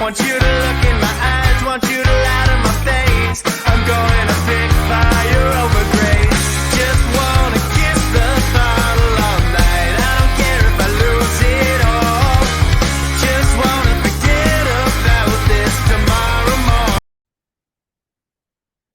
Want you to look in my eyes, want you to lie to my face. I'm going to pick fire over grace. Just wanna kiss the bottle all night. I don't care if I lose it all. Just wanna forget about this tomorrow morning.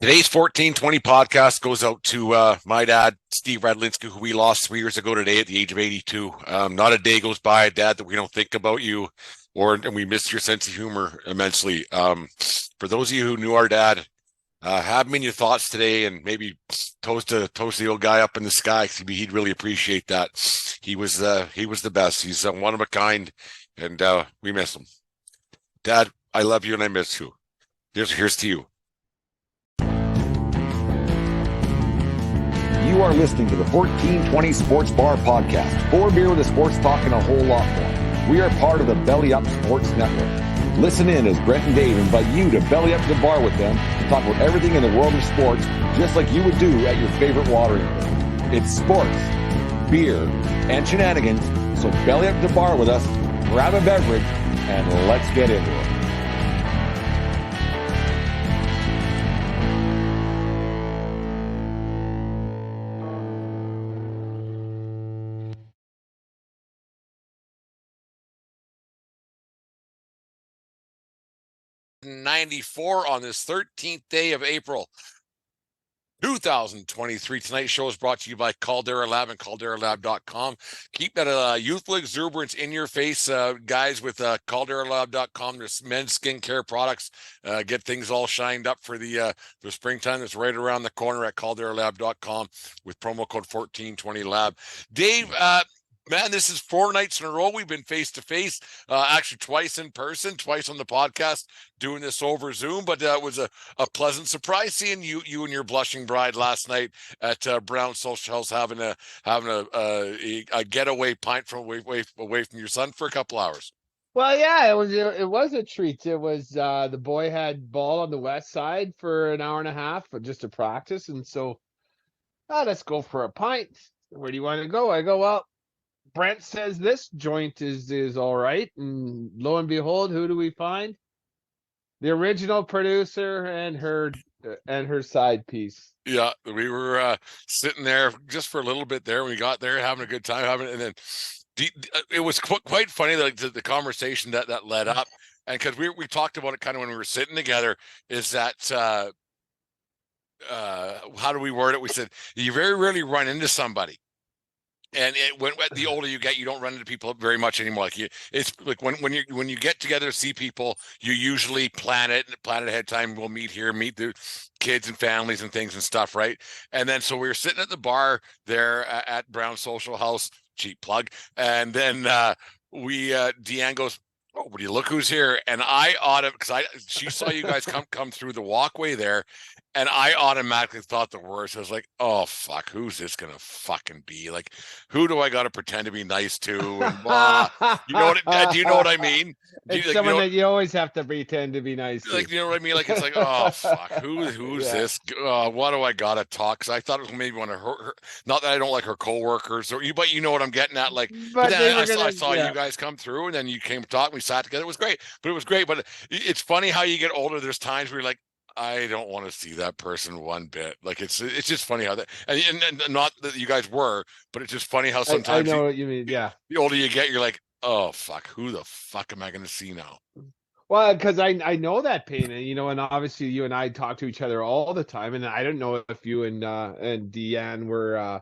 Today's 1420 podcast goes out to my dad, Steve Radlinsky, who we lost 3 years ago today at the age of 82. Not a day goes by, Dad, that we don't think about you, and we miss your sense of humor immensely. For those of you who knew our dad, have him in your thoughts today, and maybe toast the old guy up in the sky. He'd really appreciate that. He was the best. He's one of a kind, and we miss him. Dad, I love you and I miss you. Here's to you. You are listening to the 1420 Sports Bar Podcast. 4 beer with a sports talk and a whole lot more. We are part of the Belly Up Sports Network. Listen in as Brent and Dave invite you to belly up to the bar with them to talk about everything in the world of sports, just like you would do at your favorite watering hole. It's sports, beer, and shenanigans. So belly up to the bar with us, grab a beverage, and let's get into it. '94 on this 13th day of April 2023. Tonight's show is brought to you by Caldera Lab and calderalab.com. Keep that youthful exuberance in your face, guys, with calderalab.com. There's men's skincare products. Get things all shined up for the springtime that's right around the corner at calderalab.com with promo code 1420lab. Dave, man, this is 4 nights in a row. We've been face-to-face, actually twice in person, twice on the podcast, doing this over Zoom. But it was a pleasant surprise seeing you and your blushing bride last night at Brown Social House having a getaway pint from away from your son for a couple hours. Well, yeah, it was a treat. It was the boy had ball on the west side for an hour and a half just to practice. And so let's go for a pint. Where do you want to go? I go, well, Brent says this joint is all right, and lo and behold, who do we find? The original producer and her side piece. Yeah, we were sitting there just for a little bit there. We got there having a good time, and then it was quite funny, like the conversation that led up, and because we talked about it kind of when we were sitting together, is that how do we word it? We said you very rarely run into somebody. And when the older you get, you don't run into people very much anymore. Like it's like when you get together to see people, you usually plan it ahead of time. We'll meet here, meet the kids and families and things and stuff, right? And then so we were sitting at the bar there at Brown Social House, cheap plug, and then Deanne goes, "Oh, would you look who's here?" And she saw you guys come through the walkway there. And I automatically thought the worst. I was like, "Oh fuck, who's this gonna fucking be? Like, who do I gotta pretend to be nice to?" And you know what? Do you know what I mean? It's someone that you always have to pretend to be nice to. Like, you know what I mean? Like, it's like, "Oh fuck, who's this? What do I gotta talk?" Because I thought it was maybe one of her. Not that I don't like her coworkers, but you know what I'm getting at. Like, but then I saw you guys come through, and then you came to talk. We sat together. It was great. But it's funny how you get older. There's times where you're like, I don't want to see that person one bit. Like it's just funny how that, and not that you guys were, but it's just funny how sometimes I know what you mean. Yeah. The older you get, you're like, oh fuck, who the fuck am I going to see now? Well, because I know that pain, and and obviously you and I talk to each other all the time, and I don't know if you and Deanne were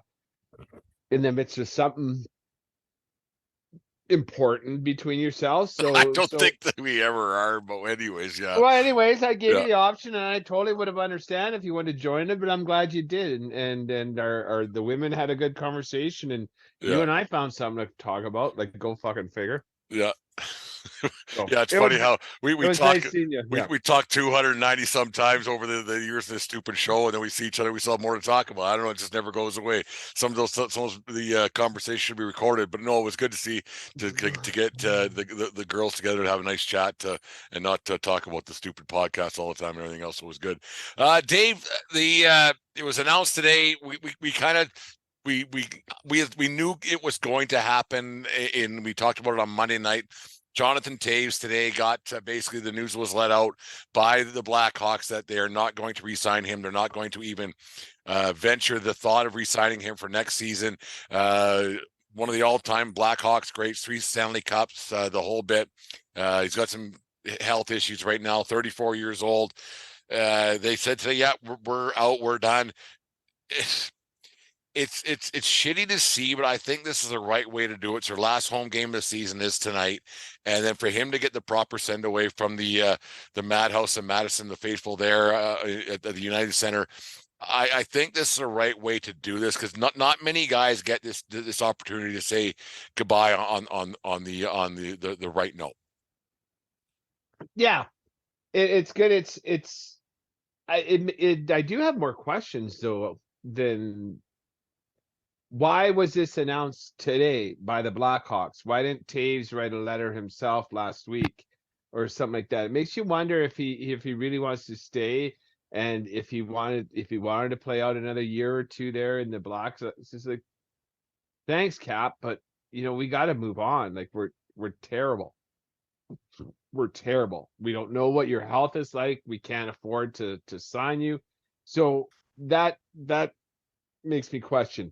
in the midst of something important between yourselves. So I don't think that we ever are, but anyways, yeah. Well, anyways, I gave you the option, and I totally would have understand if you wanted to join it, but I'm glad you did, and the women had a good conversation, and you and I found something to talk about. Like, go fucking figure. Yeah. Yeah, it's funny how we talk. Nice seeing you. We talk 290 sometimes over the years of this stupid show, and then we see each other. We still have more to talk about. I don't know. It just never goes away. Some of the conversation should be recorded, but no, it was good to see to get the girls together and have a nice chat and not talk about the stupid podcast all the time and everything else. It was good. Dave, it was announced today. We knew it was going to happen, and we talked about it on Monday night. Jonathan Toews today got basically the news was let out by the Blackhawks that they are not going to re-sign him. They're not going to even venture the thought of re-signing him for next season. One of the all-time Blackhawks greats, 3 Stanley Cups, the whole bit. He's got some health issues right now, 34 years old. They said today, yeah, we're out, we're done. It's shitty to see, but I think this is the right way to do it. It's their last home game of the season is tonight, and then for him to get the proper send away from the Madhouse in Madison, the faithful there at the United Center. I think this is the right way to do this because not many guys get this opportunity to say goodbye on the right note. Yeah, it's good. I do have more questions though than why was this announced today by the Blackhawks? Why didn't Toews write a letter himself last week or something like that? It makes you wonder if he really wants to stay and if he wanted to play out another year or two there in the Blacks. It's just like, thanks, Cap, but we got to move on. Like we're terrible. We're terrible. We don't know what your health is like. We can't afford to sign you. So that makes me question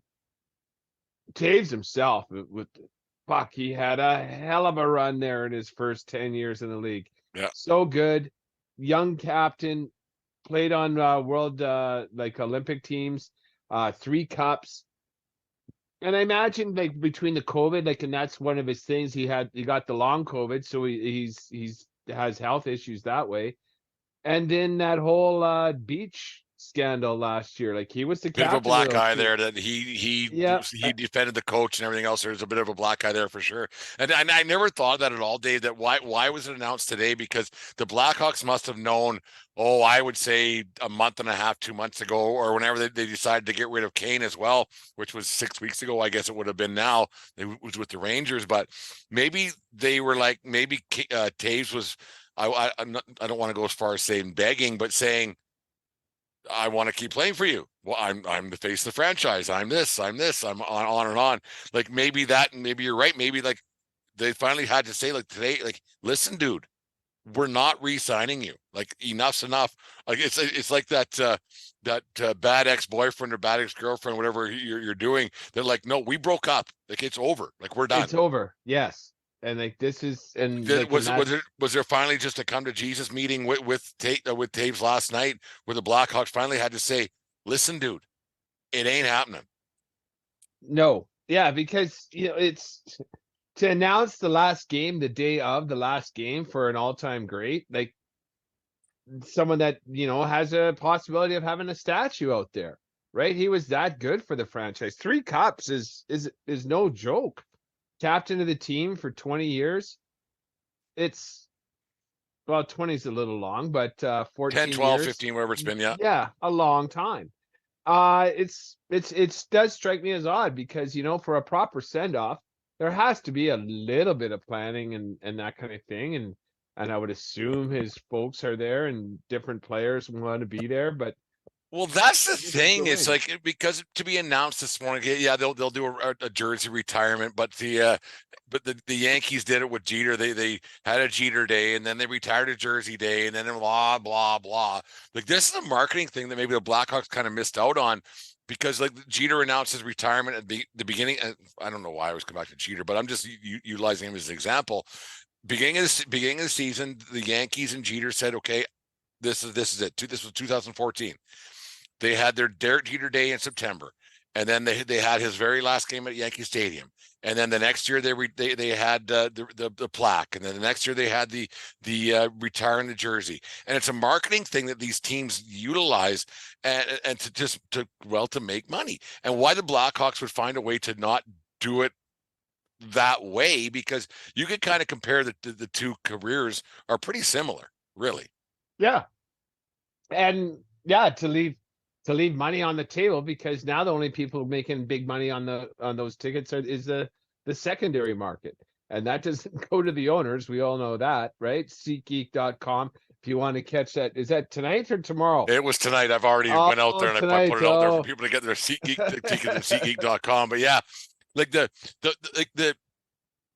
Toews himself. He had a hell of a run there in his first 10 years in the league. Yeah. So good. Young captain, played on world Olympic teams, 3 cups. And I imagine like between the COVID, and that's one of his things. He got the long COVID, so he's has health issues that way. And then that whole beach scandal last year, like he was the bit of a captain black eye teams. there that he defended the coach and everything else. There's a bit of a black eye there for sure. And I never thought of that at all, Dave, that why was it announced today? Because the Blackhawks must have known, I would say a month and a half, 2 months ago, or whenever they decided to get rid of Kane as well, which was 6 weeks ago, I guess it would have been now. It was with the Rangers, but maybe they were like, maybe Toews was, I don't want to go as far as saying begging, but saying, I want to keep playing for you. Well, I'm the face of the franchise. I'm this, I'm on and on. Like maybe you're right. Maybe like they finally had to say like today, like, listen, dude, we're not re-signing you. Like enough's enough. Like it's like that bad ex-boyfriend or bad ex-girlfriend, whatever you're doing. They're like, no, we broke up. Like it's over. Like we're done. It's over. Yes. And like this is was there finally just a come to Jesus meeting with Toews last night where the Blackhawks finally had to say, listen, dude, it ain't happening. No. Yeah, because it's to announce the last game the day of the last game for an all-time great, like someone that has a possibility of having a statue out there, right? He was that good for the franchise. 3 cups is no joke. Captain of the team for 20 years. It's 20 is a little long, but 14 10, 12, years, 15, whatever it's been. yeah, a long time. It does strike me as odd because for a proper send-off there has to be a little bit of planning and that kind of thing, and I would assume his folks are there and different players want to be there, but well, that's the thing. It's like, because to be announced this morning, yeah, they'll do a jersey retirement, but the Yankees did it with Jeter. They had a Jeter day, and then they retired a Jersey day, and then blah blah blah. Like this is a marketing thing that maybe the Blackhawks kind of missed out on, because like Jeter announced his retirement at the beginning. I don't know why I always come back to Jeter, but I'm just utilizing him as an example. Beginning of the season, the Yankees and Jeter said, okay, this is it. This was 2014. They had their Derek Jeter Day in September, and then they had his very last game at Yankee Stadium, and then the next year they had the plaque, and then the next year they had the retiring the jersey, and it's a marketing thing that these teams utilize and to make money. And why the Blackhawks would find a way to not do it that way, because you could kind of compare the two careers are pretty similar, really. Yeah, and yeah, to leave money on the table, because now the only people making big money on those tickets is the secondary market, and that doesn't go to the owners. We all know that, right? SeatGeek.com. If you want to catch that, is that tonight or tomorrow? It was tonight. I've already went out there and I put it out there for people to get their SeatGeek tickets at SeatGeek.com. But yeah, like the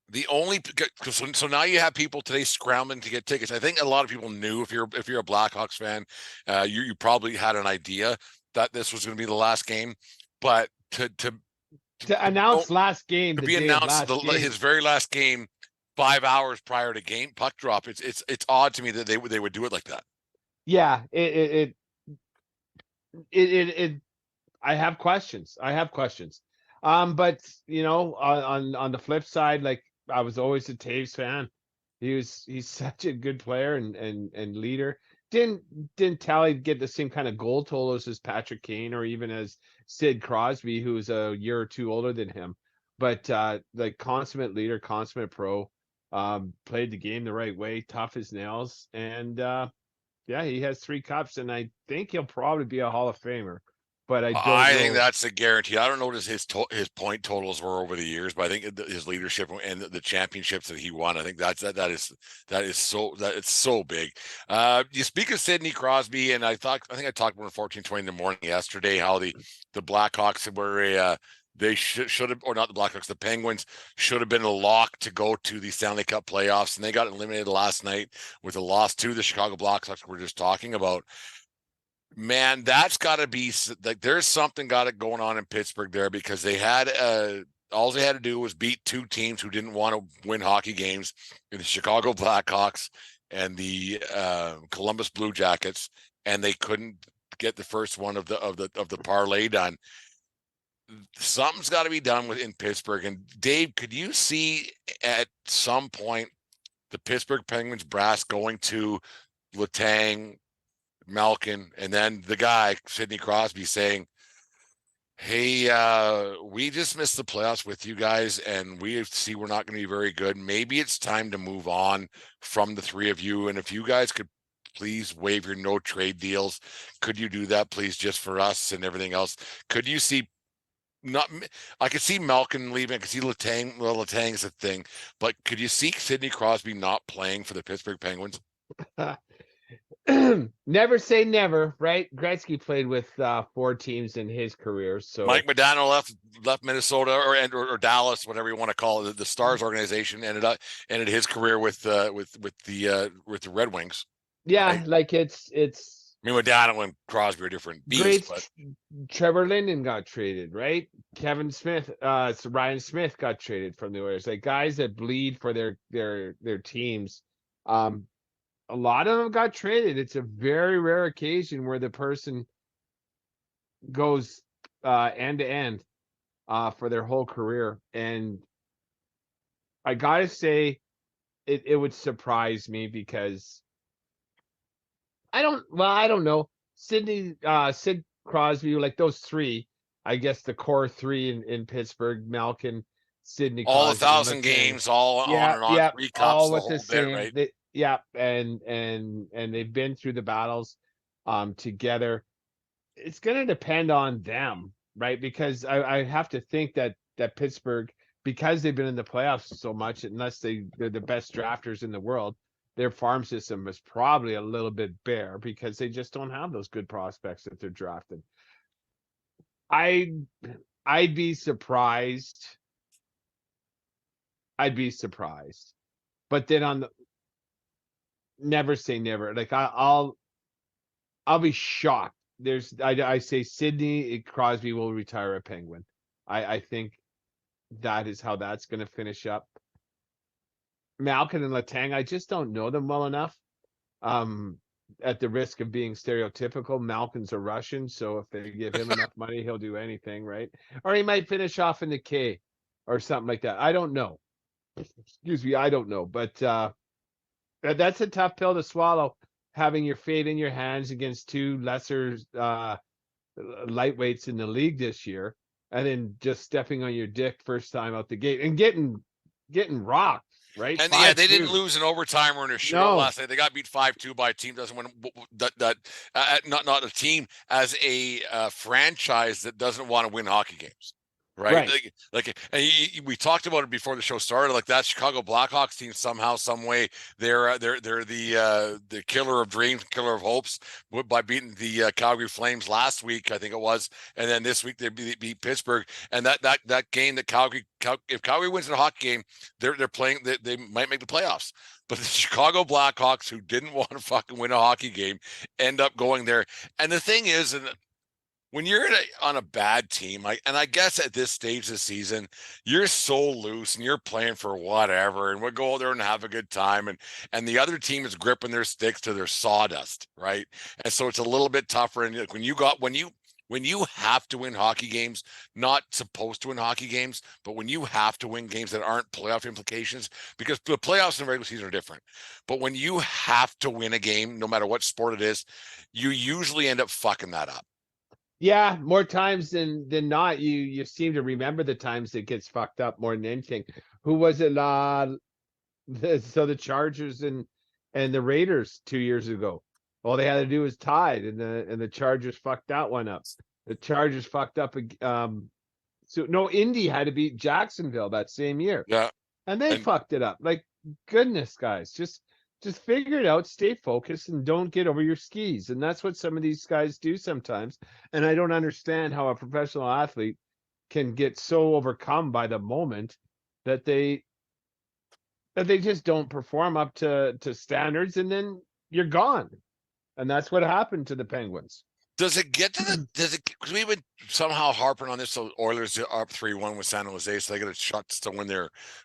The only so now you have people today scrambling to get tickets. I think a lot of people knew if you're a Blackhawks fan, you probably had an idea that this was going to be the last game, but To announce last game, to the be day of announced last game. his very last game 5 hours prior to game puck drop, it's odd to me that they would do it like that. Yeah, it I have questions. But you know, on the flip side, like I was always a Toews fan. He's such a good player and leader. Didn't tell he'd get the same kind of goal totals as Patrick Kane or even as Sid Crosby, who's a year or two older than him. But like consummate leader, consummate pro, played the game the right way, tough as nails, and yeah, he has 3 cups, and I think he'll probably be a Hall of Famer. But I don't I know. think that's a guarantee. I don't know what his point totals were over the years, but I think his leadership and the championships that he won, I think that is so big. You speak of Sidney Crosby, and I think I talked about 14:20 in the morning yesterday how the Blackhawks were they should have, or not the Blackhawks, the Penguins should have been a lock to go to the Stanley Cup playoffs, and they got eliminated last night with a loss to the Chicago Blackhawks we're just talking about. Man, that's got to be like there's something got it going on in Pittsburgh there, because they had all they had to do was beat 2 teams who didn't want to win hockey games, in the Chicago Blackhawks and the Columbus Blue Jackets, and they couldn't get the first one of the parlay done. Something's got to be done in Pittsburgh. And Dave, could you see at some point the Pittsburgh Penguins brass going to Letang, Malkin, and then the guy Sidney Crosby saying, hey, we just missed the playoffs with you guys, and we see we're not going to be very good. Maybe it's time to move on from the 3 of you, and if you guys could please waive your no trade deals, could you do that, please, just for us and everything else? Could you see I could see Malkin leaving, I could see Letang. Well, Letang is a thing, but could you see Sidney Crosby not playing for the Pittsburgh Penguins? Never say never, right? Gretzky played with 4 teams in his career, so Mike Modano left Minnesota or Dallas, whatever you want to call it. The Stars organization ended his career with the Red Wings. yeah, Right? like it's I mean, Modano and Crosby are different beasts, great. but Trevor Linden got traded, right? Kevin Smith, so Ryan Smith got traded from the Oilers. Like guys that bleed for their teams. A lot of them got traded. It's a very rare occasion where the person goes end to end for their whole career. And I gotta say, it would surprise me because I don't know. Sid Crosby, like those 3, I guess the core 3 in Pittsburgh, Malkin, Sidney Crosby, all 1,000 games, all on and on, 3 cups, all the with whole the bit, same. right? And they've been through the battles together. It's going to depend on them, right? Because I have to think that Pittsburgh, because they've been in the playoffs so much, unless they're the best drafters in the world, their farm system is probably a little bit bare because they just don't have those good prospects that they're drafting. I'd be surprised. But then on the never say never. Like I'll be shocked. I say Sidney Crosby will retire a Penguin. I think that is how that's going to finish up. Malkin and Letang, I just don't know them well enough. At the risk of being stereotypical, Malkin's a Russian, so if they give him enough money, he'll do anything, right? Or he might finish off in the K or something like that. I don't know. Excuse me, I don't know. But that's a tough pill to swallow, having your fate in your hands against 2 lesser lightweights in the league this year, and then just stepping on your dick first time out the gate and getting rocked. Right. And yeah, they didn't lose in overtime or in a shootout last night. They got beat 5-2 by a team doesn't win. Not a team, as a franchise that doesn't want to win hockey games. right? We talked about it before the show started. Like that Chicago Blackhawks team, somehow, some way, they're the killer of dreams, killer of hopes, by beating the Calgary Flames last week, I think it was, and then this week they beat Pittsburgh. And that game that if Calgary wins a hockey game, they're playing. They might make the playoffs. But the Chicago Blackhawks, who didn't want to fucking win a hockey game, end up going there. And the thing is, and when you're on a bad team, and I guess at this stage of the season, you're so loose and you're playing for whatever, and we'll go out there and have a good time, and the other team is gripping their sticks to their sawdust, right? And so it's a little bit tougher. And when you have to win hockey games, not supposed to win hockey games, but when you have to win games that aren't playoff implications, because the playoffs and the regular season are different. But when you have to win a game, no matter what sport it is, you usually end up fucking that up. Yeah, more times than not, you seem to remember the times it gets fucked up more than anything. Who was it? The Chargers and the Raiders 2 years ago. All they had to do was tied, and the Chargers fucked that one up. The Chargers fucked up. Indy had to beat Jacksonville that same year. Yeah, and they fucked it up. Like, goodness, guys, just figure it out, stay focused, and don't get over your skis. And that's what some of these guys do sometimes. And I don't understand how a professional athlete can get so overcome by the moment that they just don't perform up to standards, and then you're gone. And that's what happened to the Penguins. Does it get to because we've been somehow harping on this? So Oilers are up 3-1 with San Jose, so they get a shot to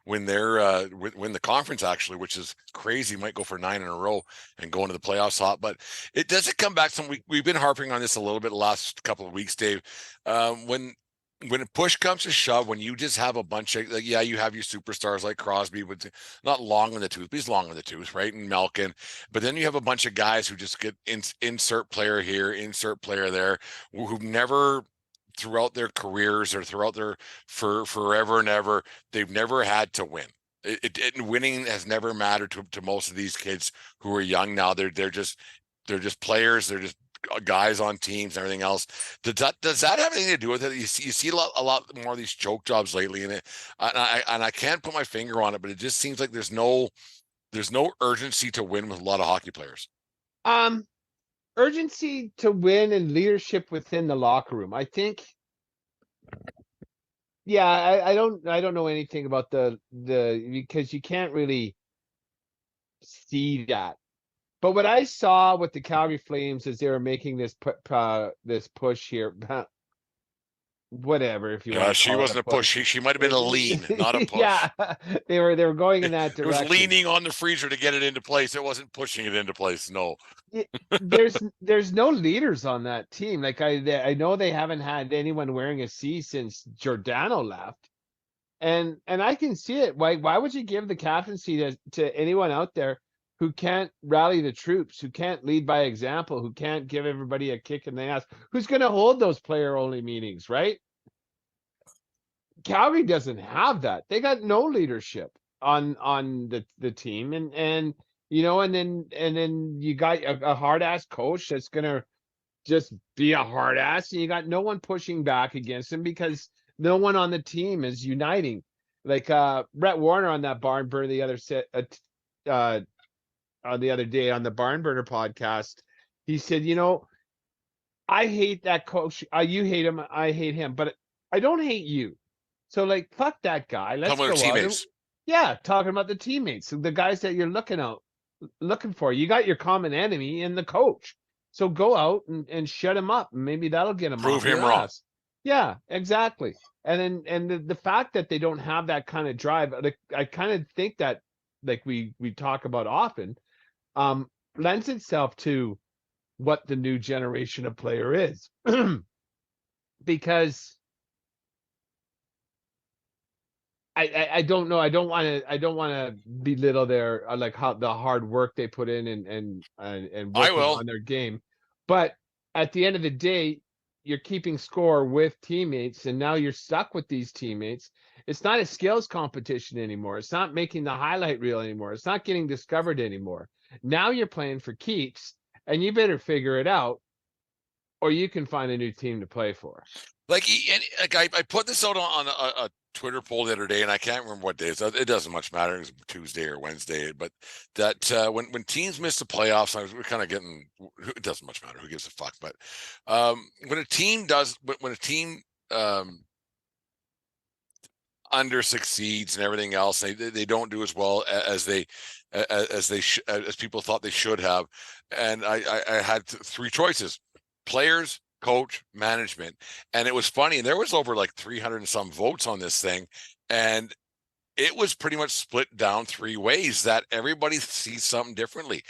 win the conference, actually, which is crazy. Might go for 9 in a row and go into the playoffs hot. But it doesn't come back. We've been harping on this a little bit the last couple of weeks, Dave. When a push comes to shove, when you just have a bunch of, you have your superstars like Crosby, but not long in the tooth, but he's long in the tooth, right? And Malkin. But then you have a bunch of guys who just get insert player here, insert player there, who've never, throughout their careers or throughout their forever and ever, they've never had to win. Winning has never mattered to most of these kids who are young now. They're just players. They're just guys on teams and everything else. Does that have anything to do with it? You see a lot more of these choke jobs lately, and I can't put my finger on it, but it just seems like there's no urgency to win with a lot of hockey players. Urgency to win and leadership within the locker room, I think. Yeah, I don't know anything about the because you can't really see that. But what I saw with the Calgary Flames as they were making this push here, whatever, if you want. She wasn't a push. She might have been a lean, not a push. Yeah, they were going in that direction. It was leaning on the freezer to get it into place. It wasn't pushing it into place. No. There's no leaders on that team. Like I know they haven't had anyone wearing a C since Giordano left, and I can see it. Why would you give the captaincy to anyone out there who can't rally the troops, who can't lead by example, who can't give everybody a kick in the ass, who's going to hold those player-only meetings, right? Calgary doesn't have that. They got no leadership on the team, and then you got a hard-ass coach that's going to just be a hard-ass, and you got no one pushing back against him because no one on the team is uniting. Like Brett Warner on that barn burner the other day on the Barn Burner podcast, he said, I hate that coach. You hate him. I hate him, but I don't hate you. So like, fuck that guy. Let's go teammates. Talking about the teammates, the guys that you're looking for. You got your common enemy in the coach. So go out and shut him up. And maybe that'll get him prove him wrong. Yeah, exactly. And the fact that they don't have that kind of drive, I kind of think that, like we talk about often, lends itself to what the new generation of player is. Because I don't know. I don't want to belittle their like how the hard work they put in and working on their game. But at the end of the day, you're keeping score with teammates, and now you're stuck with these teammates. It's not a skills competition anymore. It's not making the highlight reel anymore. It's not getting discovered anymore. Now you're playing for keeps, and you better figure it out. or you can find a new team to play for. Like, I put this out on a Twitter poll the other day, and I can't remember what day it doesn't much matter. It was Tuesday or Wednesday, but that when teams miss the playoffs, we're kind of getting. It doesn't much matter. Who gives a fuck? But when a team under succeeds and everything else, they don't do as well as people thought they should have. And I had three choices: players, coach, management. And it was funny. There was over like 300 and some votes on this thing. And it was pretty much split down three ways that everybody sees something differently.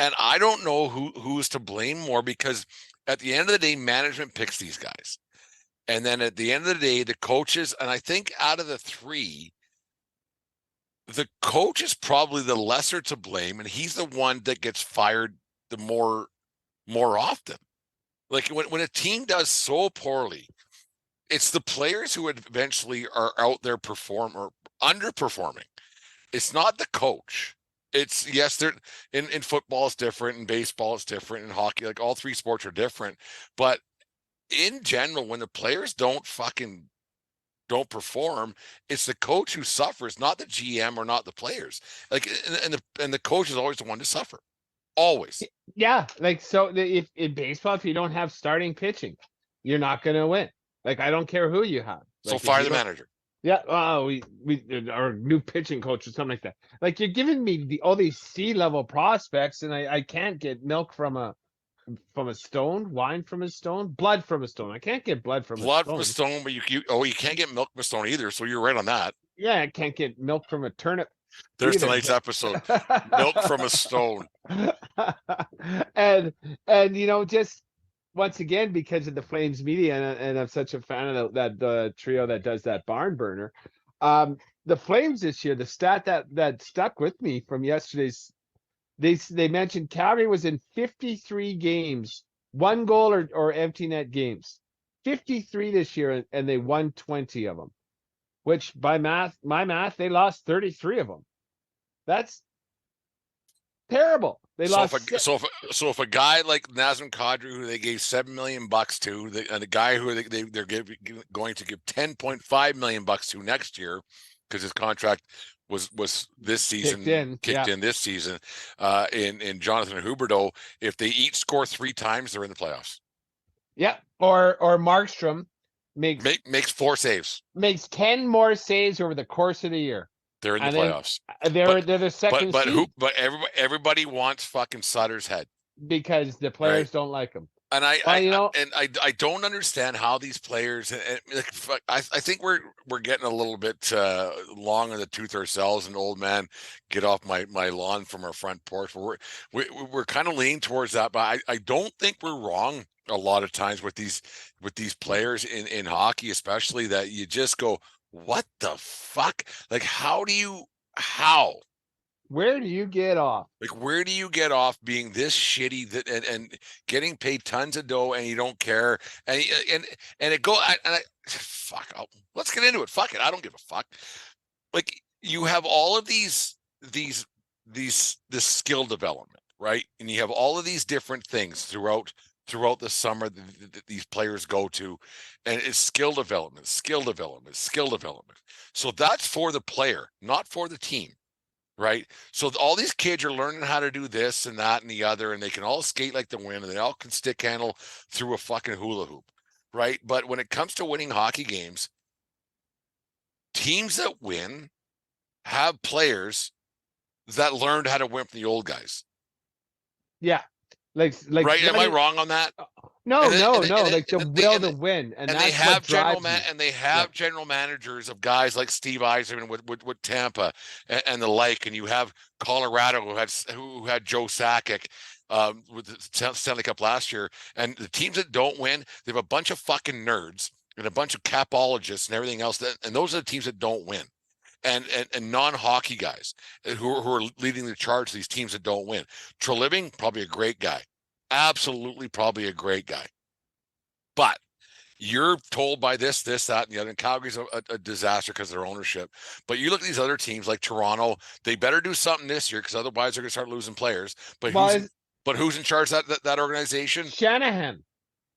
And I don't know who's to blame more, because at the end of the day, management picks these guys. And then at the end of the day, the coaches, and I think out of the three, the coach is probably the lesser to blame, and he's the one that gets fired the more often. Like when a team does so poorly, it's the players who eventually are out there underperforming. It's not the coach. It's, yes, they're in football it's different, in baseball it's different, in hockey, like all three sports are different. But in general, when the players don't perform, it's the coach who suffers, not the GM or not the players. Like, and the coach is always the one to suffer, always. Yeah, like, so if in baseball, if you don't have starting pitching, you're not going to win. Like, I don't care who you have. So Like, fire the manager. Yeah, we our new pitching coach or something like that. Like, you're giving me all these C-level prospects, and I can't get milk from a stone, wine from a stone, blood from a stone. I can't get blood from a stone, but you can't get milk from a stone either. So you're right on that. Yeah, I can't get milk from a turnip. There's tonight's episode. Milk from a stone. and just once again, because of the Flames media, and I'm such a fan of that trio that does that barn burner. The Flames this year, the stat that stuck with me from yesterday's. They mentioned Calgary was in 53 games, 1 goal or empty net games, 53 this year, and they won 20 of them. Which by my math, they lost 33 of them. That's terrible. They lost. So if a guy like Nazem Kadri, who they gave $7 million to, and a guy who they're going to give $10.5 million to next year, because his contract was this season kicked in this season, in Jonathan Huberdeau, if they each score 3 times, they're in the playoffs. Yeah, or Markstrom makes 4 saves, makes 10 more saves over the course of the year. They're in the playoffs. They're the second. But everybody wants fucking Sutter's head because the players don't like him. And I don't understand how these players, I think we're getting a little bit long in the tooth ourselves, and old man, get off my lawn from our front porch. We're kind of leaning towards that, but I don't think we're wrong a lot of times with these players in hockey, especially, that you just go, what the fuck? Like, where do you get off? Like, where do you get off being this shitty and getting paid tons of dough, and you don't care? And it go, let's get into it. Fuck it. I don't give a fuck. Like, you have all of this skill development, right? And you have all of these different things throughout the summer that these players go to, and it's skill development. So that's for the player, not for the team. Right. So all these kids are learning how to do this and that and the other, and they can all skate like the wind, and they all can stick handle through a fucking hula hoop. Right. But when it comes to winning hockey games, teams that win have players that learned how to win from the old guys. Yeah. Like right. Am I wrong on that? No. Like the will to win, and they have general managers of guys like Steve Yzerman with Tampa and the like, and you have Colorado who had Joe Sakic with the Stanley Cup last year, and the teams that don't win, they have a bunch of fucking nerds and a bunch of capologists and everything else, and those are the teams that don't win. And non-hockey guys who are leading the charge, these teams that don't win. Treliving, probably a great guy. Absolutely, probably a great guy. But you're told by this, that, and the other. And Calgary's a disaster because of their ownership. But you look at these other teams like Toronto, they better do something this year, because otherwise they're going to start losing players. But who's in charge of that organization? Shanahan.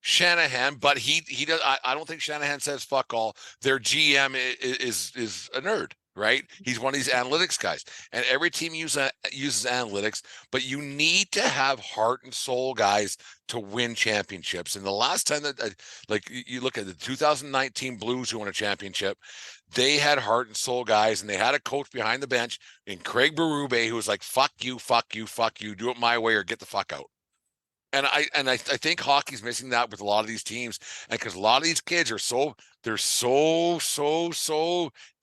Shanahan, but he does. I don't think Shanahan says fuck all. Their GM is a nerd, right? He's one of these analytics guys, and every team uses analytics. But you need to have heart and soul guys to win championships. And the last time that, like you look at the 2019 Blues who won a championship, they had heart and soul guys, and they had a coach behind the bench in Craig Berube who was like, "Fuck you, fuck you, fuck you. Do it my way or get the fuck out." And I think hockey's missing that with a lot of these teams, and because a lot of these kids are so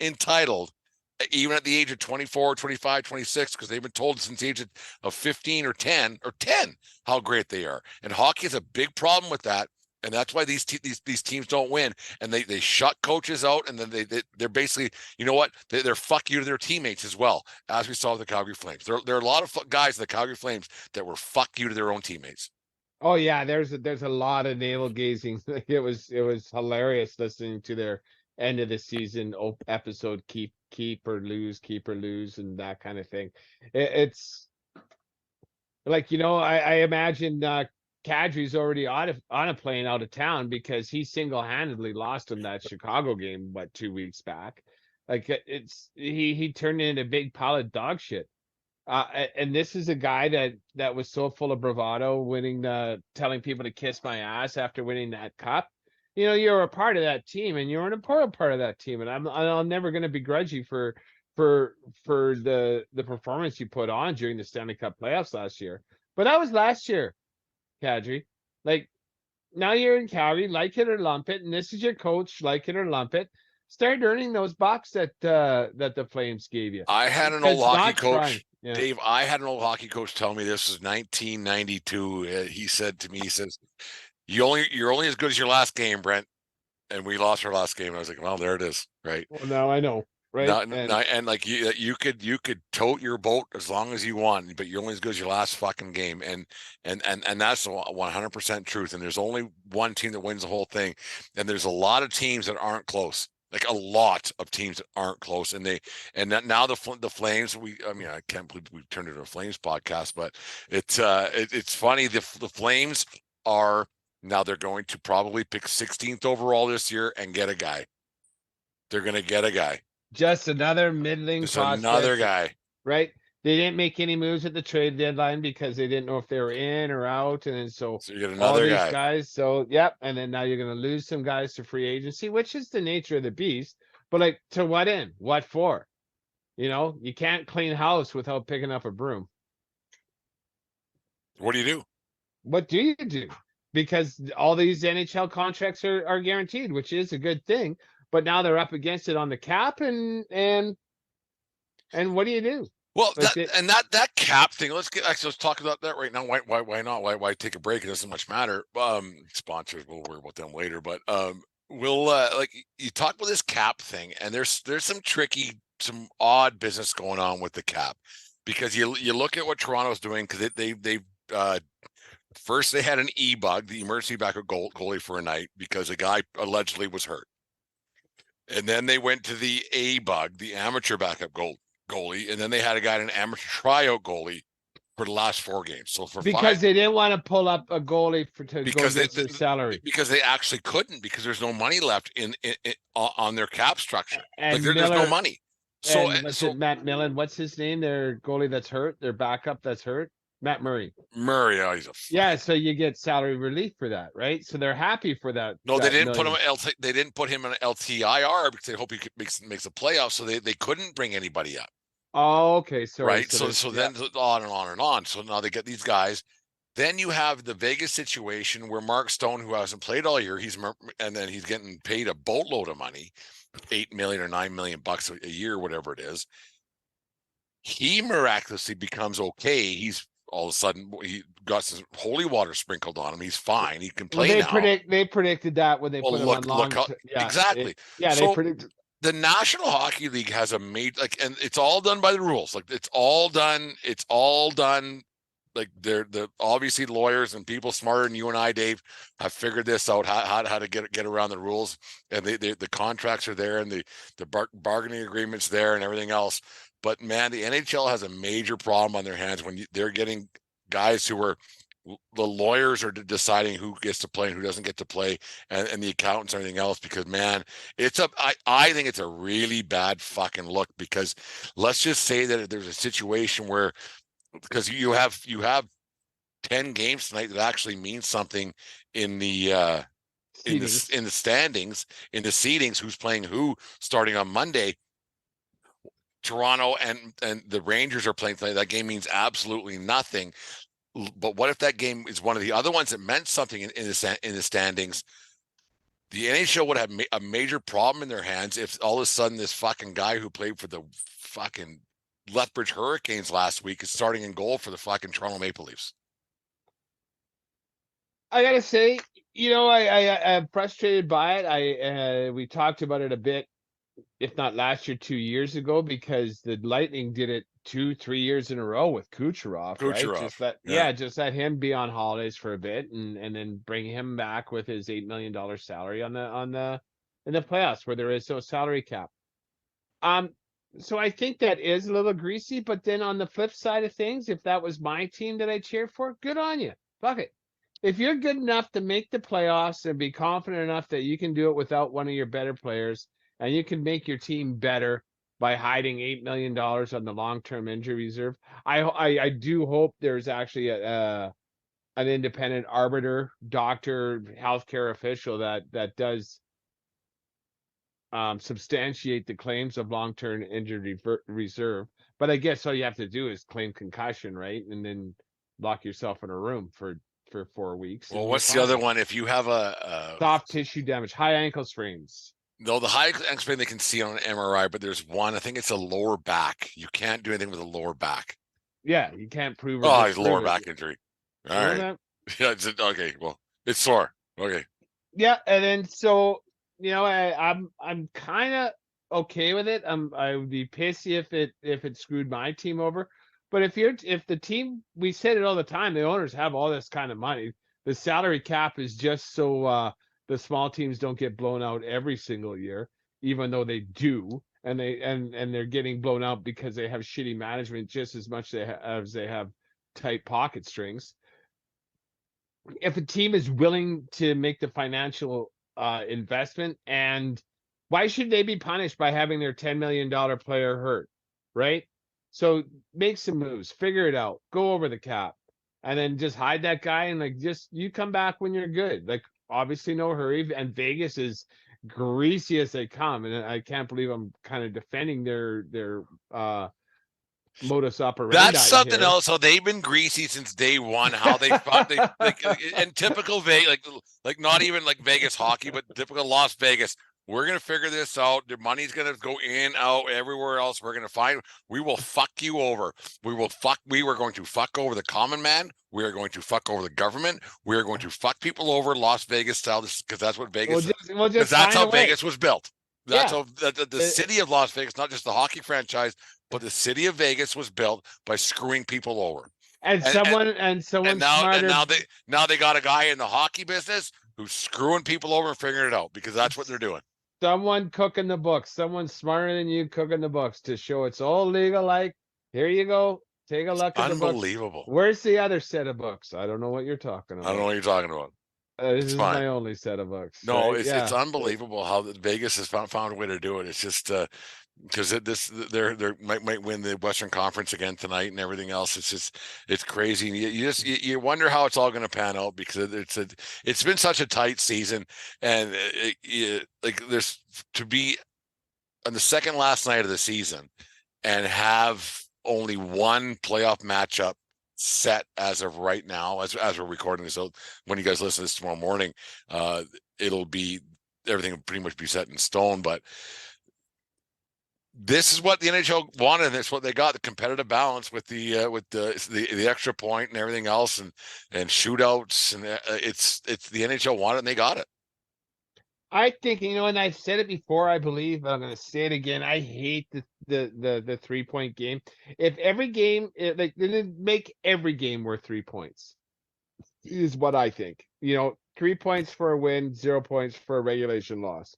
entitled, even at the age of 24, 25, 26, because they've been told since the age of 15 or 10 how great they are. And hockey is a big problem with that. And that's why these teams don't win, and they shut coaches out, and then they're basically, you know what, they're fuck you to their teammates as well, as we saw with the Calgary Flames. There are a lot of guys in the Calgary Flames that were fuck you to their own teammates. Oh yeah, there's a lot of navel gazing. It was hilarious listening to their end of the season episode, keep or lose, and that kind of thing. It's like, I imagine Kadri's already on a plane out of town because he single-handedly lost him that Chicago game 2 weeks back. Like he turned into a big pile of dog shit. And this is a guy that was so full of bravado, telling people to kiss my ass after winning that cup. You're a part of that team, and you're an important part of that team. And I'm never going to begrudge you for the performance you put on during the Stanley Cup playoffs last year. But that was last year, Kadri. Like, now you're in Calgary, like it or lump it, and this is your coach, like it or lump it. Start earning those bucks that the Flames gave you. I had an old hockey coach. Yeah. Dave, I had an old hockey coach tell me this was 1992. He said to me, he says, "You're only as good as your last game, Brent." And we lost our last game. And I was like, "Well, there it is, right?" Well, now I know, right? And like you could tote your boat as long as you want, but you're only as good as your last fucking game. And that's 100% truth. And there's only one team that wins the whole thing. And there's a lot of teams that aren't close. Like a lot of teams that aren't close, and now the Flames. I can't believe we turned it into a Flames podcast, but it's funny. The Flames are now, they're going to probably pick 16th overall this year and get a guy. They're going to get a guy. Just another middling prospect, another guy, right? They didn't make any moves at the trade deadline because they didn't know if they were in or out, and then so you get another guys. So yep, and then now you're going to lose some guys to free agency, which is the nature of the beast. But like, to what end? What for? You can't clean house without picking up a broom. What do you do? What do you do? Because all these NHL contracts are guaranteed, which is a good thing. But now they're up against it on the cap, and what do you do? Well, that cap thing. Let's talk about that right now. Why not? Why take a break? It doesn't much matter. Sponsors, we'll worry about them later. But we'll like, you talk about this cap thing, and there's some odd business going on with the cap, because you look at what Toronto's doing, because they first they had an E-bug, the emergency backup goalie, for a night because a guy allegedly was hurt, and then they went to the A-bug, the amateur backup goalie, and then they had a guy, an amateur tryout goalie, for the last 4 games. So they didn't want to pull up a goalie to go get their salary, because they actually couldn't, because there's no money left in on their cap structure. And there's no money. So Matt Millen, what's his name? Their goalie that's hurt, their backup that's hurt, Matt Murray. Yeah, so you get salary relief for that, right? So they're happy for that. No, they didn't put him on they didn't put him on LTIR because they hope he makes a playoff. So they couldn't bring anybody up. Oh, okay. Right. So then on and on and on. So now they get these guys. Then you have the Vegas situation where Mark Stone, who hasn't played all year, he's getting paid a boatload of money, $8 million or $9 million bucks a year, whatever it is. He miraculously becomes okay. He's all of a sudden, he got some holy water sprinkled on him. He's fine. He can play now. They predicted that when they put him on long. Exactly. They predicted. The National Hockey League has a and it's all done by the rules. Like, it's all done. Like, they're obviously lawyers and people smarter than you and I, Dave, have figured this out, how to get around the rules, and the contracts are there, and the bargaining agreements there, and everything else. But man, the NHL has a major problem on their hands when they're getting guys who are the lawyers are deciding who gets to play and who doesn't get to play, and the accountants and everything else. Because man, I think it's a really bad fucking look. Because let's just say that there's a situation where, because you have 10 games tonight that actually means something in the in the standings, in the seedings, who's playing who starting on Monday. Toronto and the Rangers are playing tonight. That game means absolutely nothing. But what if that game is one of the other ones that meant something in the standings? The NHL would have a major problem in their hands if all of a sudden this fucking guy who played for the fucking Lethbridge Hurricanes last week is starting in goal for the fucking Toronto Maple Leafs. I gotta say, I'm frustrated by it. We talked about it a bit, if not last year, 2 years ago, because the Lightning did it 2-3 years in a row with Kucherov, right? Just let him be on holidays for a bit, and then bring him back with his $8 million salary in the playoffs where there is no salary cap. So I think that is a little greasy, but then on the flip side of things, if that was my team that I cheered for, good on you. Fuck it. If you're good enough to make the playoffs and be confident enough that you can do it without one of your better players, and you can make your team better by hiding $8 million on the long-term injury reserve, I do hope there's actually an independent arbiter, doctor, healthcare official that does substantiate the claims of long-term injury reserve. But I guess all you have to do is claim concussion, right? And then lock yourself in a room for 4 weeks. Well, what's the other one? If you have a soft tissue damage, high ankle sprains. No, the high ankle sprain they can see on an MRI, but there's one. I think it's a lower back. You can't do anything with a lower back. Yeah, you can't prove. Oh, it's lower back injury. All right. Yeah, okay. Well, it's sore. Okay. Yeah, and then so I'm kind of okay with it. I would be pissy if it screwed my team over. But if the team, we said it all the time, the owners have all this kind of money. The salary cap is just so the small teams don't get blown out every single year, even though they do, and they're getting blown out because they have shitty management just as much as they have tight pocket strings. If a team is willing to make the financial investment, and why should they be punished by having their $10 million player hurt, right? So make some moves, figure it out, go over the cap, and then just hide that guy, and just you come back when you're good. Obviously no hurry, and Vegas is greasy as they come, and I can't believe I'm kind of defending their modus operandi. That's something else. So they've been greasy since day one. How they fought, and typical Vegas, like not even like Vegas hockey, but typical Las Vegas. We're going to figure this out. The money's going to go in, out, everywhere else. We will fuck you over. We were going to fuck over the common man. We are going to fuck over the government. We are going to fuck people over Las Vegas style, because that's what Vegas is. Because that's how Vegas was built. That's how the city of Las Vegas, not just the hockey franchise, but the city of Vegas was built by screwing people over. And someone smarter. And now they got a guy in the hockey business who's screwing people over and figuring it out, because that's what they're doing. Someone cooking the books, someone smarter than you cooking the books to show it's all legal. Here you go. Take a look at the books. Unbelievable. Where's the other set of books? I don't know what you're talking about. I don't know what you're talking about. This is my only set of books. No, right? it's unbelievable how Vegas has found a way to do it. It's just because they might win the Western Conference again tonight and everything else. It's crazy. You wonder how it's all going to pan out, because it's been such a tight season, and there's to be on the second last night of the season and have only one playoff matchup set as of right now, as we're recording this. So when you guys listen to this tomorrow morning, everything will pretty much be set in stone. But this is what the NHL wanted, and it's what they got: the competitive balance with the extra point and everything else, and shootouts, and it's the NHL wanted, and they got it. I think, and I've said it before, I believe, but I'm going to say it again. I hate the 3-point game. If every game, they make every game worth 3 points, is what I think. 3 points for a win, 0 points for a regulation loss.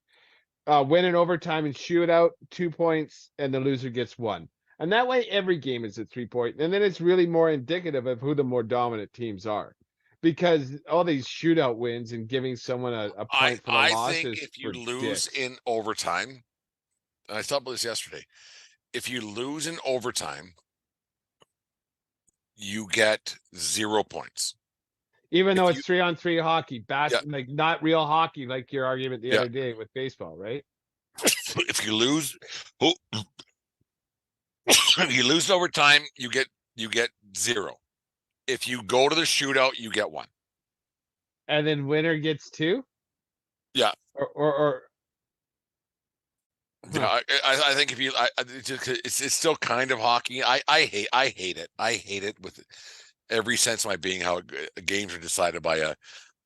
Win in overtime and shootout, 2 points, and the loser gets 1. And that way, every game is a 3-point. And then it's really more indicative of who the more dominant teams are. because all these shootout wins and giving someone a point for the I loss think is if you for lose dicks. in overtime, and I thought about this yesterday, if you lose in overtime, you get 0 points. Even If though you it's 3-on-3 hockey, yeah, like not real hockey, like your argument the yeah. other day with baseball, right? If you lose, oh, if you lose in overtime, you get 0. If you go to the shootout, you get 1. And then winner gets 2, Yeah. or Yeah, huh. I think if you, it's still kind of hockey. I hate it. I hate it with every sense of my being. How games are decided by a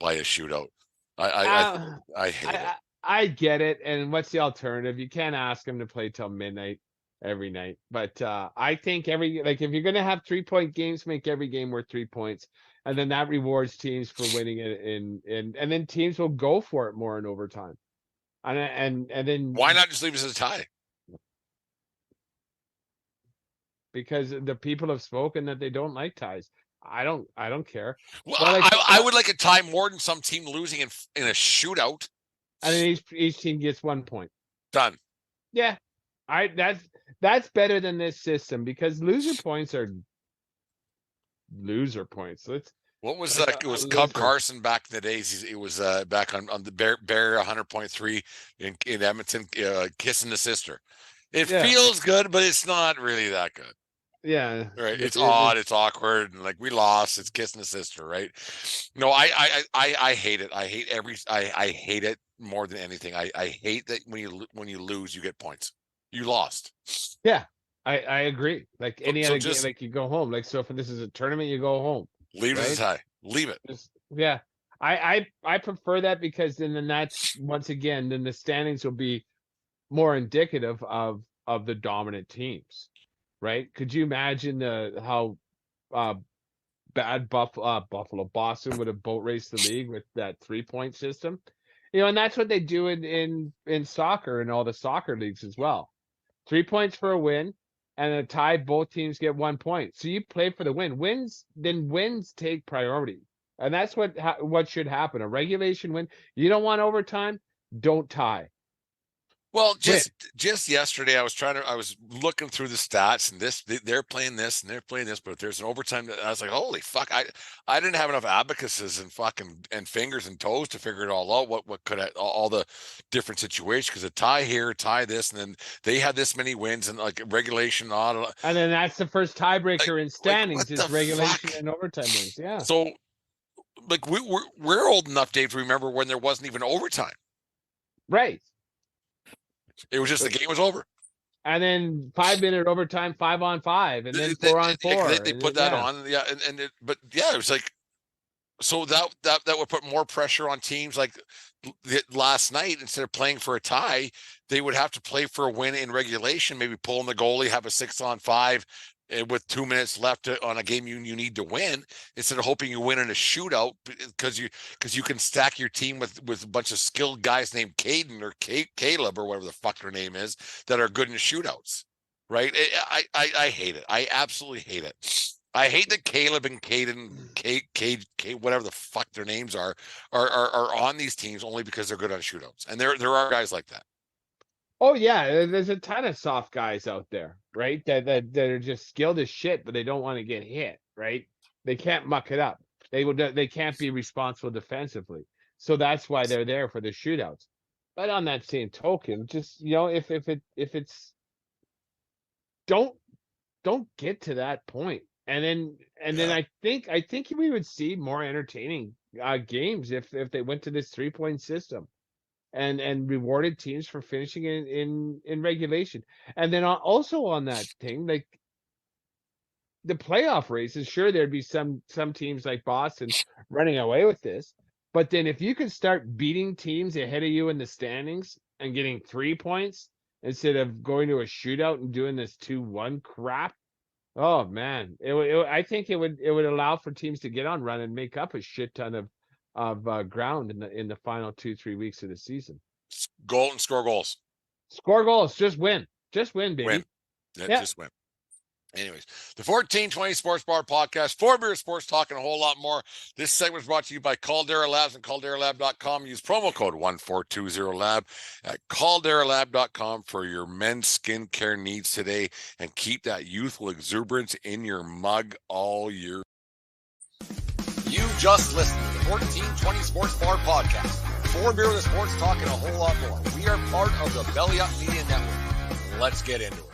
shootout. Uh, I hate it. I get it. And what's the alternative? You can't ask them to play till midnight every night. But I think if you're gonna have 3-point games, make every game worth 3 points, and then that rewards teams for winning it. And then teams will go for it more in overtime. And Why then not just leave it as a tie? because the people have spoken that they don't like ties. I don't care. Well, Well, like I would like a tie more than some team losing in a shootout. and then each team gets 1 point. Done. Yeah. That's better than this system because loser points are loser points. Let's What was like it was Cub loser. Carson back in the days. It was back on the Bear 100.3 in Edmonton, kissing the sister. It Yeah. feels good, but it's not really that good. Yeah. Right. It's odd. It's awkward. And like we lost. It's kissing the sister. Right. No, I hate it. I hate I hate it more than anything. I hate that when you lose, you get points. You lost. Yeah. I agree. Like any So other game, just like you go home. Like so if this is a tournament, you go home. leave it as a Right? tie. Leave it. Yeah. I prefer that because then that's once again, then the standings will be more indicative of the dominant teams. Right? Could you imagine how uh bad Buffalo Boston would have boat raced the league with that 3-point system? And that's what they do in soccer and all the soccer leagues as well. 3 points for a win, and a tie, both teams get 1 point. So you play for the win. Wins take priority, and that's what should happen. A regulation win. You don't want overtime. Don't tie. Well, Win. just yesterday, I was looking through the stats, and they're playing this and they're playing this, but if there's an overtime, I was like, holy fuck! I didn't have enough abacuses and fucking and fingers and toes to figure it all out. What could all the different situations? Because a tie here, tie this, and then they had this many wins and like regulation on. And then that's the first tiebreaker in Like standings what is the regulation fuck? and overtime wins. Yeah. So like we're old enough, Dave, to remember when there wasn't even overtime. Right. It was just the game was over. And then 5-minute overtime, 5-on-5, and then 4-on-4. They put that on, yeah, but yeah, it was like so that would put more pressure on teams. Like last night, instead of playing for a tie, they would have to play for a win in regulation. Maybe pull in the goalie, have a 6-on-5 with 2 minutes left on a game you need to win, instead of hoping you win in a shootout because you can stack your team with a bunch of skilled guys named Caden or Caleb or whatever the fuck their name is that are good in shootouts. Right? I hate it. I absolutely hate it. I hate that Caleb and Caden, whatever the fuck their names are on these teams only because they're good on shootouts. And there are guys like that. Oh yeah, there's a ton of soft guys out there, right? That are just skilled as shit, but they don't want to get hit, right? They can't muck it up. They can't be responsible defensively. So that's why they're there for the shootouts. But on that same token, just if it's don't get to that point. And then I think we would see more entertaining games if they went to this 3-point system. And rewarded teams for finishing in regulation. And then also on that thing, like the playoff races, sure there'd be some teams like Boston running away with this, but then if you can start beating teams ahead of you in the standings and getting 3 points instead of going to a shootout and doing this 2-1 crap, oh man, I think it would allow for teams to get on run and make up a shit ton of ground in the final 2-3 weeks of the season. Goal and score goals. Score goals, just win, baby. Win. Yeah. Just win. Anyways, the 1420 Sports Bar Podcast, 4 Beer Sports Talk, and a whole lot more. This segment is brought to you by Caldera Labs and calderalab.com. Use promo code 1420LAB at calderalab.com for your men's skincare needs today, and keep that youthful exuberance in your mug all year. You just listened to the 1420 Sports Bar Podcast. 4 Beer with Sports Talk, and a whole lot more. We are part of the Belly Up Media Network. Let's get into it.